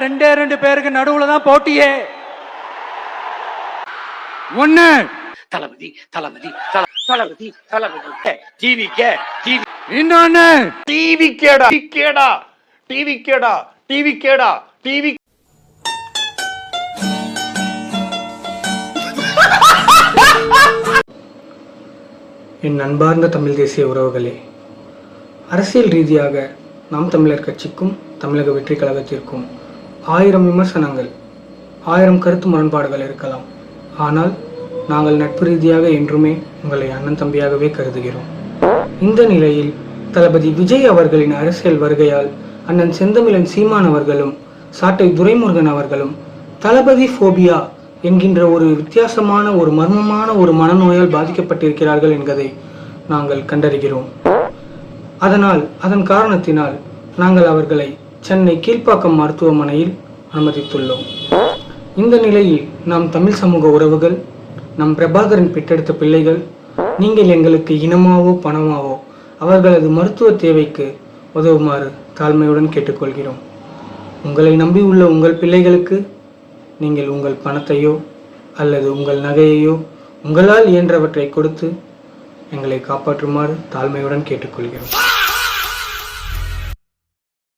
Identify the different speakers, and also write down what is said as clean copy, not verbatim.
Speaker 1: ரெண்டே ரெண்டு பேருக்கு நடுவுல தான் போட்டியே. ஒண்ணு
Speaker 2: தளபதி தளபதி தளபதி தளபதி டிவிக்கே டிவி,
Speaker 1: இன்னொன்னு
Speaker 2: டிவிக்கேடா டிவிக்கேடா டிவிக்கேடா டிவிக்கேடா டிவி.
Speaker 3: என் அன்பார்ந்த தமிழ் தேசிய உறவுகளே, அரசியல் ரீதியாக நாம் தமிழர் கட்சிக்கும் தமிழக வெற்றி கழகத்திற்கும் 1000 விமர்சனங்கள், 1000 கருத்து முரண்பாடுகள் இருக்கலாம். ஆனால் நாங்கள் நட்பு ரீதியாக என்றுமே உங்களை அண்ணன் தம்பியாகவே கருதுகிறோம். இந்த நிலையில் தளபதி விஜய் அவர்களின் அரசியல் வருகையால் அண்ணன் செந்தமிழன் சீமான் அவர்களும் சாட்டை துரைமுருகன் அவர்களும் தளபதி ஃபோபியா என்கின்ற ஒரு வித்தியாசமான ஒரு மர்மமான ஒரு மனநோயால் பாதிக்கப்பட்டிருக்கிறார்கள் என்பதை நாங்கள் கண்டறிகிறோம். அதன் காரணத்தினால் நாங்கள் அவர்களை சென்னை கீழ்ப்பாக்கம் மருத்துவமனையில் அனுமதித்துள்ளோம். இந்த நிலையில் நாம் தமிழ் சமூக உறவுகள், நம் பிரபாகரன் பெற்றெடுத்த பிள்ளைகள், நீங்கள் எங்களுக்கு இனமாவோ பணமாவோ அவர்களது மருத்துவ தேவைக்கு உதவுமாறு தாழ்மையுடன் கேட்டுக்கொள்கிறோம். உங்களை நம்பி உள்ள உங்கள் பிள்ளைகளுக்கு நீங்கள் உங்கள் பணத்தையோ அல்லது உங்கள் நகையையோ உங்களால் இயன்றவற்றை கொடுத்து எங்களை காப்பாற்றுமாறு தாழ்மையுடன் கேட்டுக்கொள்கிறோம்.